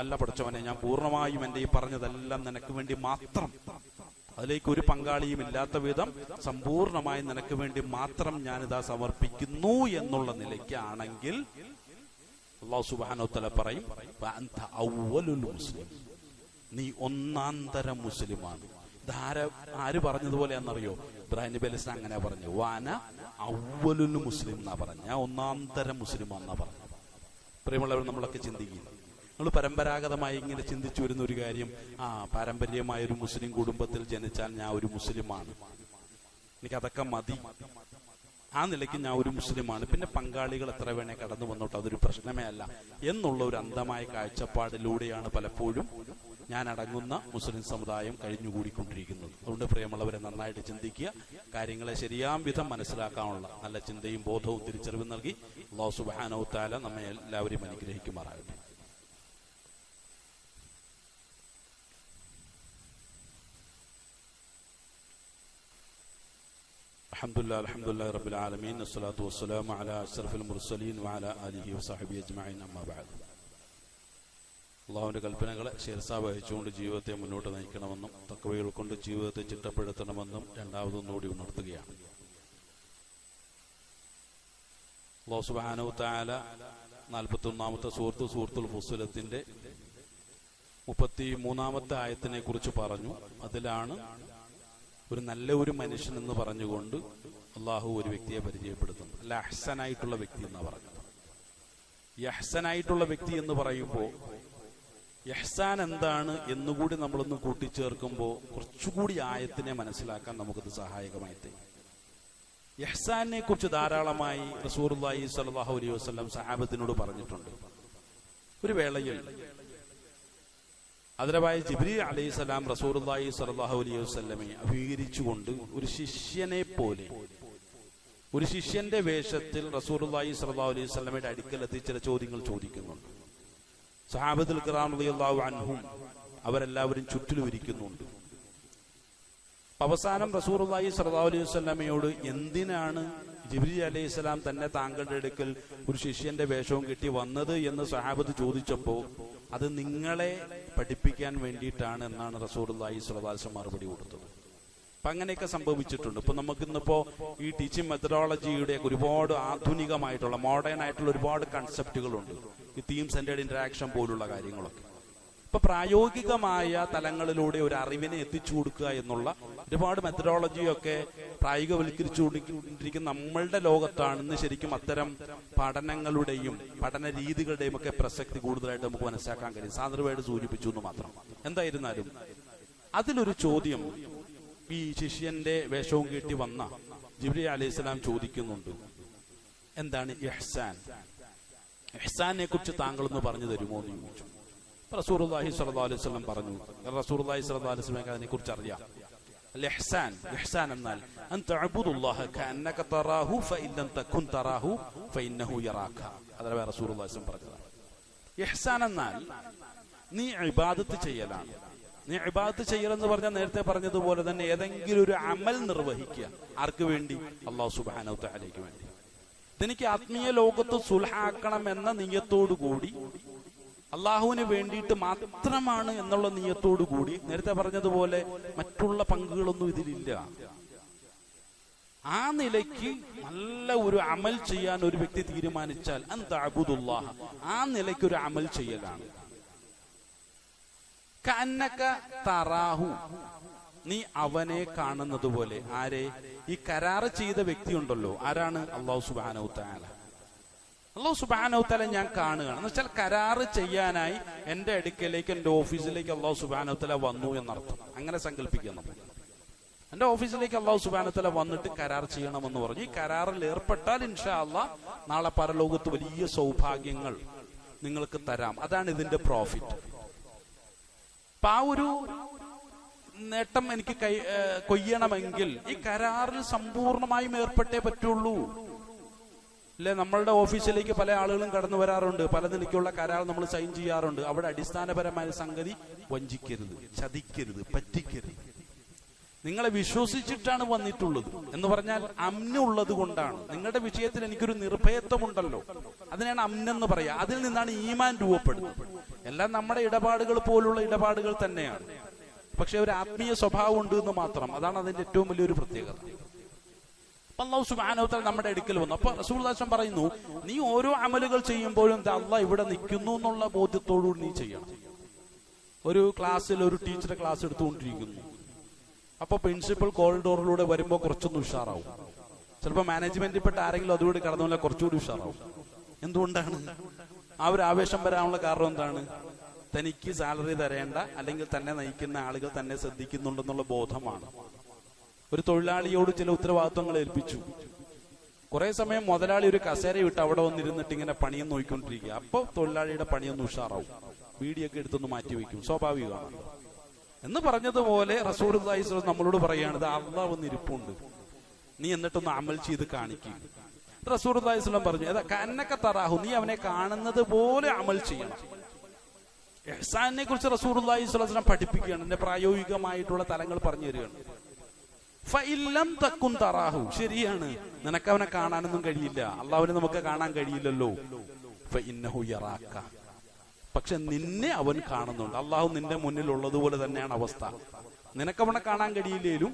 അല്ല പഠിച്ചവനെ, ഞാൻ പൂർണ്ണമായും എന്റെ ഈ പറഞ്ഞതെല്ലാം നിനക്ക് വേണ്ടി മാത്രം, അതിലേക്ക് ഒരു പങ്കാളിയും ഇല്ലാത്ത വിധം സമ്പൂർണമായി നിനക്ക് വേണ്ടി മാത്രം ഞാനിതാ സമർപ്പിക്കുന്നു എന്നുള്ള നിലയ്ക്കാണെങ്കിൽ അല്ലാഹു സുബ്ഹാനഹു വ തആല പറയും, വഅൻത അവ്വലുൽ മുസ്ലിം, നീ ഒന്നാം തരം മുസ്ലിമാണ്. ആര് പറഞ്ഞതുപോലെ എന്നറിയോ? ഇബ്രാഹിം നബി അലൈഹി സ്വലാം അങ്ങനെ പറഞ്ഞു, വാന അവ്വലുൽ മുസ്ലിം എന്നാ പറഞ്ഞു, ഞാൻ ഒന്നാം തരം മുസ്ലിമാണെന്നാ പറഞ്ഞു. പ്രിയമുള്ളവർ, നമ്മളൊക്കെ ചിന്തിക്കുക. നമ്മൾ പരമ്പരാഗതമായി ഇങ്ങനെ ചിന്തിച്ചു വരുന്ന ഒരു കാര്യം, പാരമ്പര്യമായ ഒരു മുസ്ലിം കുടുംബത്തിൽ ജനിച്ചാൽ ഞാൻ ഒരു മുസ്ലിമാണ്, എനിക്കതൊക്കെ മതി, ആ നിലയ്ക്ക് ഞാൻ ഒരു മുസ്ലിമാണ്, പിന്നെ പങ്കാളികൾ എത്ര വേണേ കടന്നു വന്നോട്ട് അതൊരു പ്രശ്നമേ അല്ല എന്നുള്ള ഒരു അന്ധമായ കാഴ്ചപ്പാടിലൂടെയാണ് പലപ്പോഴും ഞാൻ അടങ്ങുന്ന മുസ്ലിം സമുദായം കഴിഞ്ഞുകൂടിക്കൊണ്ടിരിക്കുന്നത്. അതുകൊണ്ട് പ്രിയമുള്ളവരെ, നന്നായിട്ട് ചിന്തിക്കുക, കാര്യങ്ങളെ ശരിയാം വിധം മനസ്സിലാക്കാനുള്ള നല്ല ചിന്തയും ബോധവും തിരിച്ചറിവും നൽകി അല്ലാഹു സുബ്ഹാനഹു വ തആല നമ്മെ എല്ലാവരെയും അനുഗ്രഹിക്കുമാറാകട്ടെ. അൽഹംദുലില്ലാഹി റബ്ബിൽ ആലമീൻ, വസ്സലാത്തു വസ്സലാമു അലാ അഷ്റഫിൽ മുർസലീൻ വഅലാ ആലിഹി വസഹ്ബിഹി അജ്മഈൻ, അമ്മാ ബഅദ്. അള്ളാഹുവിന്റെ കൽപ്പനകളെ ശിരസാ വഹിച്ചുകൊണ്ട് ജീവിതത്തെ മുന്നോട്ട് നയിക്കണമെന്നും തഖ്വകൾ കൊണ്ട് ജീവിതത്തെ ചിട്ടപ്പെടുത്തണമെന്നും രണ്ടാമതൊന്നുകൂടി ഉണർത്തുകയാണ്. അല്ലാഹു സുബ്ഹാനഹു വ തആല 41-ാമത്തെ സൂറത്തുൽ ഫുസ്സിലത്തിന്റെ 33-ാമത്തെ ആയത്തിനെ കുറിച്ച് പറഞ്ഞു. അതിലാണ് ഒരു നല്ല ഒരു മനുഷ്യൻ എന്ന് പറഞ്ഞുകൊണ്ട് അള്ളാഹു ഒരു വ്യക്തിയെ പരിചയപ്പെടുത്തുന്നു. അല്ല, അഹ്സനായിട്ടുള്ള വ്യക്തി എന്നാ പറഞ്ഞത്. ഈ അഹ്സനായിട്ടുള്ള വ്യക്തി എന്ന് പറയുമ്പോൾ ഇഹ്സാൻ എന്താണ് എന്നുകൂടി നമ്മളൊന്ന് കൂട്ടിച്ചേർക്കുമ്പോൾ കുറച്ചുകൂടി ആയത്തിനെ മനസ്സിലാക്കാൻ നമുക്കത് സഹായകമായി തീരും. ഇഹ്സാനെ കുറിച്ച് ധാരാളമായി റസൂലുള്ളാഹി സ്വല്ലല്ലാഹു അലൈഹി വസല്ലം സഹാബത്തിനോട് പറഞ്ഞിട്ടുണ്ട്. ഒരു വേളയിൽ അതിരവായ ജിബ്രീൽ അലൈഹിസ്സലാം റസൂലുള്ളാഹി സ്വല്ലല്ലാഹു അലൈഹി വസല്ലമയെ അഭിമുഖീകരിച്ചുകൊണ്ട് ഒരു ശിഷ്യനെ പോലെ, ഒരു ശിഷ്യന്റെ വേഷത്തിൽ റസൂലുള്ളാഹി സ്വല്ലല്ലാഹു അലൈഹി വസല്ലമയുടെ അടുക്കലെത്തി ചില ചോദ്യങ്ങൾ ചോദിക്കുന്നുണ്ട്. സഹാബത്തുൽ കിറാം റളിയല്ലാഹു അൻഹും അവരെല്ലാവരും ചുറ്റിലും ഇരിക്കുന്നുണ്ട്. അവസാനം റസൂലുള്ളാഹി സ്വല്ലല്ലാഹു അലൈഹി വസല്ലമയോട് എന്തിനാണ് ജിബ്രീൽ അലൈഹിസ്സലാം തന്നെ താങ്കളുടെ അടുക്കൽ ഒരു ശിഷ്യന്റെ വേഷവും കെട്ടി വന്നത് എന്ന് സഹാബത്ത് ചോദിച്ചപ്പോൾ അത് നിങ്ങളെ പഠിപ്പിക്കാൻ വേണ്ടിയിട്ടാണ് എന്നാണ് റസൂലുള്ളാഹി സ്വല്ലല്ലാഹു അലൈഹി വസല്ലം മറുപടി കൊടുത്തത്. അപ്പൊ അങ്ങനെയൊക്കെ സംഭവിച്ചിട്ടുണ്ട്. ഇപ്പൊ നമുക്കിന്നിപ്പോ ഈ ടീച്ചിങ് മെത്തഡോളജിയുടെ ഒരുപാട് ആധുനികമായിട്ടുള്ള മോഡേൺ ആയിട്ടുള്ള ഒരുപാട് കൺസെപ്റ്റുകളുണ്ട്. ഈ തീം സെന്റേഡ് ഇന്ററാക്ഷൻ പോലുള്ള കാര്യങ്ങളൊക്കെ ഇപ്പൊ പ്രായോഗികമായ തലങ്ങളിലൂടെ ഒരു അറിവിനെ എത്തിച്ചു കൊടുക്കുക എന്നുള്ള ഒരുപാട് മെത്തഡോളജിയൊക്കെ പ്രായോഗികവൽക്കരിച്ചുകൊണ്ടിരിക്കുന്ന നമ്മളുടെ ലോകത്താണ് ഇന്ന് ശരിക്കും അത്തരം പഠനങ്ങളുടെയും പഠന രീതികളുടെയും ഒക്കെ പ്രസക്തി കൂടുതലായിട്ട് നമുക്ക് മനസ്സിലാക്കാൻ കഴിയും. സാന്ദ്രമായിട്ട് സൂചിപ്പിച്ചു എന്ന് മാത്രം. എന്തായിരുന്നാലും അതിലൊരു ചോദ്യം ഈ ശിഷ്യന്റെ വേഷവും കെട്ടി വന്ന ജിബ്രീൽ അലൈഹിസ്സലാം ചോദിക്കുന്നുണ്ട്, എന്താണ് ഇഹ്സാൻ? ഇഹ്സാനെ കുറിച്ച് താങ്കളൊന്ന് പറഞ്ഞു തരുമോ എന്ന് ചോദിച്ചു. റസൂലുള്ളാഹി സ്വല്ലല്ലാഹു അലൈഹി വസല്ലം പറഞ്ഞു, റസൂലുള്ളാഹി സ്വല്ലല്ലാഹു അലൈഹി വസല്ലം അതിനെ കുറിച്ച് അറിയാം. ഇഹ്സാൻ, ഇഹ്സാൻ എന്നാൽ അൻ തഅബുദുല്ലാഹ കഅന്നക തറാഹു ഫഇൻ ലം തകുൻ തറാഹു ഫഇന്നഹു യറാക. അതാണ് റസൂലുള്ളാഹി സ്വല്ലല്ലാഹു അലൈഹി വസല്ലം പറഞ്ഞത്. ഇഹ്സാൻ എന്നാൽ നീ ഇബാദത്ത് ചെയ്യലാണ്. നീ ഇബാദത്ത് ചെയ്യലെന്ന് പറഞ്ഞാൽ നേരത്തെ പറഞ്ഞതുപോലെ തന്നെ ഏതെങ്കിലും ഒരു അമൽ നിർവഹിക്കുക. ആർക്ക് വേണ്ടി? അല്ലാഹു സുബ്ഹാനഹു വ തആലയ്ക്ക് വേണ്ടി. ഇതെനിക്ക് ആത്മീയ ലോകത്ത് സുൽഹാക്കണം എന്ന നിയത്തോടു കൂടി, അള്ളാഹുവിന് വേണ്ടിയിട്ട് മാത്രമാണ് എന്നുള്ള നിയത്തോടു കൂടി, നേരത്തെ പറഞ്ഞതുപോലെ മറ്റുള്ള പങ്കുകളൊന്നും ഇതിലില്ല. ആ നിലയ്ക്ക് നല്ല ഒരു അമൽ ചെയ്യാൻ ഒരു വ്യക്തി തീരുമാനിച്ചാൽ അൻതഅബുദുല്ലാഹ, ആ നിലയ്ക്ക് ഒരു അമൽ ചെയ്യലാണ്. കഅന്നക തറാഹു, നീ അവനെ കാണുന്നത് പോലെ. ആരെ? ഈ കരാറ് ചെയ്ത വ്യക്തി ഉണ്ടല്ലോ, ആരാണ്? അല്ലാഹു സുബ്ഹാനഹു തആല. അല്ലാഹു സുബ്ഹാനഹു തആല ഞാൻ കാണുകയാണ് എന്ന് വെച്ചാൽ കരാറ് ചെയ്യാനായി എന്റെ അടുക്കലേക്ക്, എന്റെ ഓഫീസിലേക്ക് അല്ലാഹു സുബ്ഹാനഹു തആല വന്നു എന്നർത്ഥം. അങ്ങനെ സങ്കല്പിക്കണം. എന്റെ ഓഫീസിലേക്ക് അല്ലാഹു സുബ്ഹാനഹു തആല വന്നിട്ട് കരാർ ചെയ്യണമെന്ന് പറഞ്ഞു. ഈ കരാറിൽ ഏർപ്പെട്ടാൽ ഇൻഷാ അല്ലാഹ് നാളെ പരലോകത്ത് വലിയ സൗഭാഗ്യങ്ങൾ നിങ്ങൾക്ക് തരാം. അതാണ് ഇതിന്റെ പ്രോഫിറ്റ്. അപ്പൊ ആ ഒരു നേട്ടം എനിക്ക് കൊയ്യണമെങ്കിൽ ഈ കരാറിൽ സമ്പൂർണമായും ഏർപ്പെട്ടേ പറ്റുള്ളൂ. അല്ലെ, നമ്മളുടെ ഓഫീസിലേക്ക് പല ആളുകളും കടന്നു വരാറുണ്ട്, പല നിലയ്ക്കുള്ള കരാർ നമ്മൾ സൈൻ ചെയ്യാറുണ്ട്. അവിടെ അടിസ്ഥാനപരമായ സംഗതി വഞ്ചിക്കരുത്, ചതിക്കരുത്, പറ്റിക്കരുത്. നിങ്ങളെ വിശ്വസിച്ചിട്ടാണ് വന്നിട്ടുള്ളത് എന്ന് പറഞ്ഞാൽ അമ്നുള്ളത് കൊണ്ടാണ്. നിങ്ങളുടെ വിഷയത്തിൽ എനിക്കൊരു നിർഭയത്വമുണ്ടല്ലോ, അതിനാണ് അമ്നെന്ന് പറയാ. അതിൽ നിന്നാണ് ഈമാൻ രൂപപ്പെടുന്നത്. എല്ലാം നമ്മുടെ ഇടപാടുകൾ പോലുള്ള ഇടപാടുകൾ തന്നെയാണ്, പക്ഷെ ഒരു ആത്മീയ സ്വഭാവം ഉണ്ട് എന്ന് മാത്രം. അതാണ് അതിന്റെ ഏറ്റവും വലിയൊരു പ്രത്യേകത. അല്ലാഹു സുബ്ഹാനഹു വ തആല നമ്മുടെ അടുക്കൽ വന്നു. അപ്പൊ റസൂലുള്ളാഹി പറയുന്നു, നീ ഓരോ അമലുകൾ ചെയ്യുമ്പോഴും അല്ലാഹ് ഇവിടെ നിൽക്കുന്നു എന്നുള്ള ബോധ്യത്തോടുകൂടി നീ ചെയ്യണം. ഒരു ക്ലാസ്സിൽ ഒരു ടീച്ചറെ ക്ലാസ് എടുത്തുകൊണ്ടിരിക്കുന്നു. അപ്പൊ പ്രിൻസിപ്പൽ കോറിഡോറിലൂടെ വരുമ്പോൾ കുറച്ചൊന്ന് ഉഷാറാവും. ചിലപ്പോൾ മാനേജ്മെന്റിൽപ്പെട്ട ആരെങ്കിലും അതുകൂടി കടന്നുപോലെ കുറച്ചുകൂടി ഉഷാറാവും. എന്തുകൊണ്ടാണ്? ആ ഒരു ആവേശം വരാനുള്ള കാരണം എന്താണ്? തനിക്ക് സാലറി തരേണ്ട, അല്ലെങ്കിൽ തന്നെ നയിക്കുന്ന ആളുകൾ തന്നെ ശ്രദ്ധിക്കുന്നുണ്ടെന്നുള്ള ബോധമാണ്. ഒരു തൊഴിലാളിയോട് ചില ഉത്തരവാദിത്വങ്ങൾ ഏൽപ്പിച്ചു. കുറെ സമയം മുതലാളി ഒരു കസേര വിട്ട് അവിടെ വന്നിരുന്നിട്ട് ഇങ്ങനെ പണിയും നോക്കിക്കൊണ്ടിരിക്കുക. അപ്പൊ തൊഴിലാളിയുടെ പണിയൊന്ന് ഉഷാറാവും, വീടിയൊക്കെ എടുത്തൊന്ന് മാറ്റി വയ്ക്കും. സ്വാഭാവികമാണ്. എന്ന് പറഞ്ഞതുപോലെ റസൂലുള്ളാഹി സ്വല്ലല്ലാഹു അലൈഹി വസല്ലം നമ്മളോട് പറയാണ്, അല്ലാഹ് വന്ന് ഇരിപ്പുണ്ട്, നീ എന്നിട്ടൊന്ന് അമൽ ചെയ്ത് കാണിക്കുക. റസൂലുള്ളാഹി സ്വല്ലല്ലാഹു അലൈഹി വസല്ലം പറഞ്ഞു, കഅന്നക തറാഹു, നീ അവനെ കാണുന്നത് പോലെ അമൽ ചെയ്യണം. ഇഹ്സാനിനെ കുറിച്ച് റസൂലുള്ളാഹി സ്വല്ലല്ലാഹു അലൈഹി വസല്ലം പഠിപ്പിക്കുകയാണ്, എന്റെ പ്രായോഗികമായിട്ടുള്ള തലങ്ങൾ പറഞ്ഞു തരികയാണ്. ഫഇല്ലം തകുൻ തറാഹു, ശരിയാണ്, നിനക്ക് അവനെ കാണാനൊന്നും കഴിയില്ല, അള്ളാഹുവിനെ നമുക്ക് കാണാൻ കഴിയില്ലല്ലോ. ഫഇന്നഹു യറാക, പക്ഷെ നിന്നെ അവൻ കാണുന്നുണ്ട്. അള്ളാഹു നിന്റെ മുന്നിൽ ഉള്ളതുപോലെ തന്നെയാണ് അവസ്ഥ. നിനക്കവനെ കാണാൻ കഴിയില്ലേലും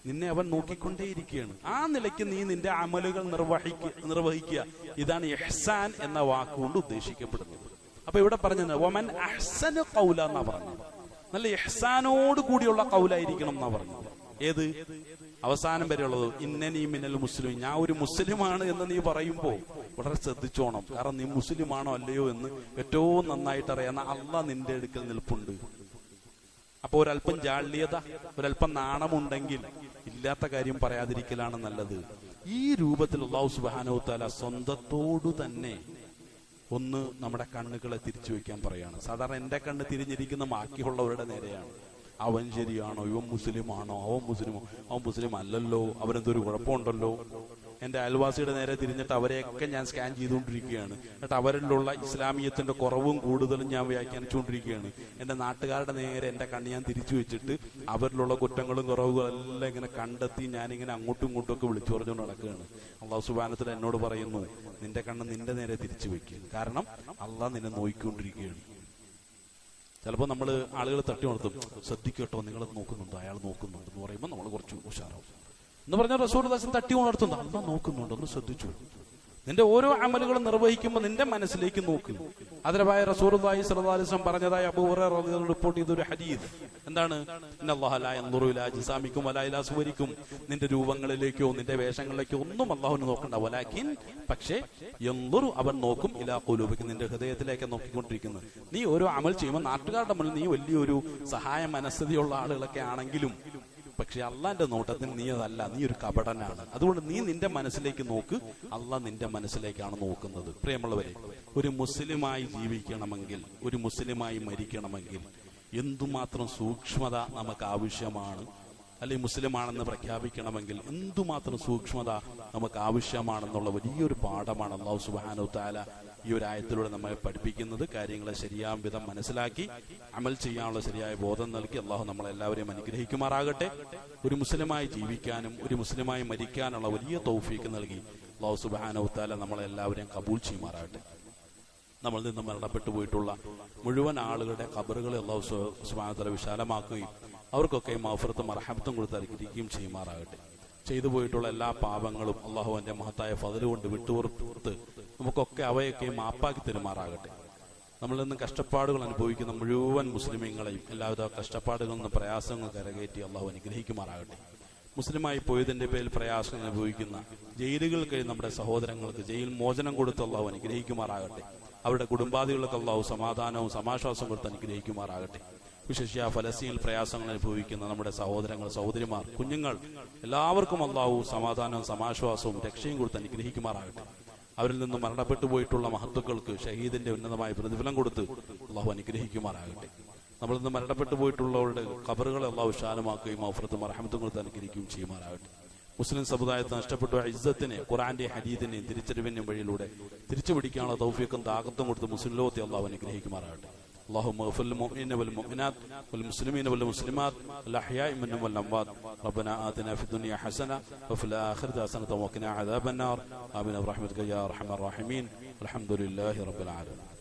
നിന്നെ അവൻ നോക്കിക്കൊണ്ടേയിരിക്കുകയാണ്. ആ നിലയ്ക്ക് നീ നിന്റെ അമലുകൾ നിർവഹിക്കുക. ഇതാണ് ഇഹ്സാൻ എന്ന വാക്കുകൊണ്ട് ഉദ്ദേശിക്കപ്പെടുന്നത്. അപ്പൊ ഇവിടെ പറഞ്ഞത് വമൻ അഹ്സന ഖൗല എന്നാ പറഞ്ഞത്. നല്ല ഇഹ്സാനോട് കൂടിയുള്ള ഖൗലായിരിക്കണം എന്നാ പറഞ്ഞത്. ഏത്? അവസാനം വരെയുള്ളത്. ഇന്നനീ മിനൽ മുസ്ലിം, ഞാൻ ഒരു മുസ്ലിമാണ് എന്ന് നീ പറയുമ്പോ വളരെ ശ്രദ്ധിച്ചോണം. കാരണം നീ മുസ്ലിമാണോ അല്ലയോ എന്ന് ഏറ്റവും നന്നായിട്ട് അറിയാവുന്ന അള്ളാഹ് നിന്റെ അടുക്കൽ നിൽപ്പുണ്ട്. അപ്പൊ ഒരല്പം ജാള്യത, ഒരല്പം നാണമുണ്ടെങ്കിൽ ഇല്ലാത്ത കാര്യം പറയാതിരിക്കലാണ് നല്ലത്. ഈ രൂപത്തിൽ അല്ലാഹു സുബ്ഹാനഹു വ തആല സ്വന്തത്തോടു തന്നെ ഒന്ന് നമ്മുടെ കണ്ണുകളെ തിരിച്ചു വെക്കാൻ പറയാണ്. സാധാരണ എന്റെ കണ്ണ് തിരിഞ്ഞിരിക്കുന്ന ബാക്കിയുള്ളവരുടെ നേരെയാണ്. അവൻ ശരിയാണോ, ഇവൻ മുസ്ലിമാണോ, അവൻ മുസ്ലിം അല്ലല്ലോ, അവനെന്തൊരു കുഴപ്പമുണ്ടല്ലോ. എന്റെ അയൽവാസിയുടെ നേരെ തിരിഞ്ഞിട്ട് അവരെയൊക്കെ ഞാൻ സ്കാൻ ചെയ്തുകൊണ്ടിരിക്കുകയാണ്. എന്നിട്ട് അവരിലുള്ള ഇസ്ലാമിയത്തിന്റെ കുറവും കൂടുതലും ഞാൻ വ്യാഖ്യാനിച്ചുകൊണ്ടിരിക്കുകയാണ്. എന്റെ നാട്ടുകാരുടെ നേരെ എന്റെ കണ്ണ് ഞാൻ തിരിച്ചു വെച്ചിട്ട് അവരിലുള്ള കുറ്റങ്ങളും കുറവുകളും എല്ലാം ഇങ്ങനെ കണ്ടെത്തി ഞാനിങ്ങനെ അങ്ങോട്ടും ഇങ്ങോട്ടും ഒക്കെ വിളിച്ചു പറഞ്ഞുകൊണ്ട് നടക്കുകയാണ്. അല്ലാഹു സുബ്ഹാനഹു വ തആല എന്നോട് പറയുന്നു, നിന്റെ കണ്ണ് നിന്റെ നേരെ തിരിച്ചു വെക്കുക, കാരണം അള്ളാഹ് നിന്നെ നോക്കിക്കൊണ്ടിരിക്കുകയാണ്. ചിലപ്പോൾ നമ്മൾ ആളുകൾ തട്ടി ഉണർത്തും, ശ്രദ്ധിക്കട്ടോ, നിങ്ങൾ നോക്കുന്നുണ്ടോ, അയാൾ നോക്കുന്നുണ്ട് എന്ന് പറയുമ്പോൾ നമ്മൾ കുറച്ച് ഉഷാറാവും എന്ന് പറഞ്ഞാൽ റസൂലുള്ളാഹി തട്ടി ഉണർത്തുന്നു, അല്ലാഹ് നോക്കുന്നുണ്ട്, ഒന്ന് ശ്രദ്ധിച്ചു. നിന്റെ ഓരോ അമലുകളും നിർവഹിക്കുമ്പോൾ നിന്റെ മനസ്സിലേക്ക് നോക്കും. അതിരവായ റസൂലുള്ളാഹി സ്വല്ലല്ലാഹു അലൈഹി വസല്ലം പറഞ്ഞതായി അബൂ ഹുറൈറ റളിയല്ലാഹു അൻഹു റിപ്പോർട്ട് ചെയ്ത ഒരു ഹദീസ് എന്താണ്? ഇന്നല്ലാഹ ലാ യൻദുറു ഇലാ അജ്സാമിക്കും വലാ ഇലാ സുവരിക്കും, നിന്റെ രൂപങ്ങളിലേക്കോ നിന്റെ വേഷങ്ങളിലേക്കോ ഒന്നും അല്ലാഹുവിനെ നോക്കണ്ട. വലാകിൻ, പക്ഷേ യൻദുറു, അവൻ നോക്കും, ഇലാ ഖുലൂബിക്കും, നിന്റെ ഹൃദയത്തിലേക്ക് നോക്കിക്കൊണ്ടിരിക്കുന്നത്. നീ ഓരോ അമൽ ചെയ്യുമ്പോൾ നാട്ടുകാരുടെ മുന്നിൽ നീ വലിയൊരു സഹായ മനസ്ഥിതിയുള്ള ആളുകളൊക്കെ ആണെങ്കിലും പക്ഷെ അള്ളാന്റെ നോട്ടത്തിന് നീ അതല്ല, നീ ഒരു കപടനാണ്. അതുകൊണ്ട് നീ നിന്റെ മനസ്സിലേക്ക് നോക്ക്, അള്ളാഹ് നിന്റെ മനസ്സിലേക്കാണ് നോക്കുന്നത്. പ്രിയമുള്ളവരെ, ഒരു മുസ്ലിമായി ജീവിക്കണമെങ്കിൽ, ഒരു മുസ്ലിമായി മരിക്കണമെങ്കിൽ എന്തുമാത്രം സൂക്ഷ്മത നമുക്ക് ആവശ്യമാണ്. അല്ലെങ്കിൽ മുസ്ലിമാണെന്ന് പ്രഖ്യാപിക്കണമെങ്കിൽ എന്തുമാത്രം സൂക്ഷ്മത നമുക്ക് ആവശ്യമാണെന്നുള്ള വലിയൊരു പാഠമാണ് അല്ലാഹു സുബ്ഹാനഹു വ തആല ഈ ഒരു ആയത്തിലൂടെ നമ്മെ പഠിപ്പിക്കുന്നത്. കാര്യങ്ങളെ ശരിയാം വിധം മനസ്സിലാക്കി അമൽ ചെയ്യാനുള്ള ശരിയായ ബോധം നൽകി അള്ളാഹു നമ്മളെല്ലാവരെയും അനുഗ്രഹിക്കുമാറാകട്ടെ. ഒരു മുസ്ലിമായി ജീവിക്കാനും ഒരു മുസ്ലിമായി മരിക്കാനുള്ള വലിയ തൗഫീക്ക് നൽകി അല്ലാഹു സുബ്ഹാനഹു വ തആല നമ്മളെല്ലാവരെയും കബൂൽ ചെയ്യുമാറാകട്ടെ. നമ്മളിൽ നിന്ന് മരണപ്പെട്ടു പോയിട്ടുള്ള മുഴുവൻ ആളുകളുടെ ഖബറുകളെ അല്ലാഹു സുബ്ഹാനഹു വ തആല വിശാലമാക്കുകയും അവർക്കൊക്കെ മഗ്ഫിറത്തും മർഹമത്തും കൊടുത്ത് അനുഗ്രഹിക്കുകയും ചെയ്യുമാറാകട്ടെ. ചെയ്തു പോയിട്ടുള്ള എല്ലാ പാപങ്ങളും അല്ലാഹുവിന്റെ മഹത്തായ ഫദ്ല് കൊണ്ട് വിട്ടുപുറത്ത് നമുക്കൊക്കെ അവയൊക്കെ മാപ്പാക്കി തരുമാറാകട്ടെ. നമ്മളിൽ നിന്ന് കഷ്ടപ്പാടുകൾ അനുഭവിക്കുന്ന മുഴുവൻ മുസ്ലിമീങ്ങളെയും എല്ലാവിധ കഷ്ടപ്പാടുകളിൽ നിന്ന് പ്രയാസങ്ങൾ കരകയറ്റി അല്ലാഹു അനുഗ്രഹിക്കുമാറാകട്ടെ. മുസ്ലിമായി പോയതിന്റെ പേരിൽ പ്രയാസങ്ങൾ അനുഭവിക്കുന്ന ജയിലുകൾ കഴിയുന്ന നമ്മുടെ സഹോദരങ്ങൾക്ക് ജയിൽ മോചനം കൊടുത്ത് അല്ലാഹു അനുഗ്രഹിക്കുമാറാകട്ടെ. അവരുടെ കുടുംബാദികൾക്ക് അല്ലാഹു സമാധാനവും സമാശ്വാസവും കൊടുത്ത് അനുഗ്രഹിക്കുമാറാകട്ടെ. വിശേഷിച്ച ഫലസ്തീനിൽ പ്രയാസങ്ങൾ അനുഭവിക്കുന്ന നമ്മുടെ സഹോദരങ്ങൾ, സഹോദരിമാർ, കുഞ്ഞുങ്ങൾ എല്ലാവർക്കും അല്ലാഹു സമാധാനവും സമാശ്വാസവും രക്ഷയും കൊടുത്ത് അനുഗ്രഹിക്കുമാറാകട്ടെ. അവരിൽ നിന്ന് മരണപ്പെട്ടു പോയിട്ടുള്ള മഹത്തുക്കൾക്ക് ഷഹീദിന്റെ ഉന്നതമായ പ്രതിഫലം കൊടുത്ത് അല്ലാഹു അനുഗ്രഹിക്കുമാറാകട്ടെ. നമ്മളിൽ നിന്ന് മരണപ്പെട്ടു പോയിട്ടുള്ളവരുടെ ഖബറുകളെ അല്ലാഹു വിശാലമാക്കുകയും മഗ്ഫിറത്തും മർഹമത്തും കൊടുത്ത് അനുഗ്രഹിക്കുകയും ചെയ്യുമാറാകട്ടെ. മുസ്ലിം സമുദായത്തിന് നഷ്ടപ്പെട്ട ഇസ്സത്തിനെ ഖുർആന്റെ ഹദീദിനെയും തിരിച്ചറിവിന്റെയും വഴിയിലൂടെ തിരിച്ചു പിടിക്കാനുള്ള തൗഫീഖും താഖത്തും കൊടുത്ത് മുസ്ലിം ലോകത്തെ അല്ലാഹു അനുഗ്രഹിക്കുമാറാകട്ടെ. اللهم اغفر للمؤمنين والمؤمنات والمسلمين والمسلمات الأحياء منهم والأموات. ربنا آتنا في الدنيا حسنة وفي الآخرة حسنة وقنا عذاب النار. آمين برحمتك يا أرحم الراحمين. الحمد لله رب العالمين.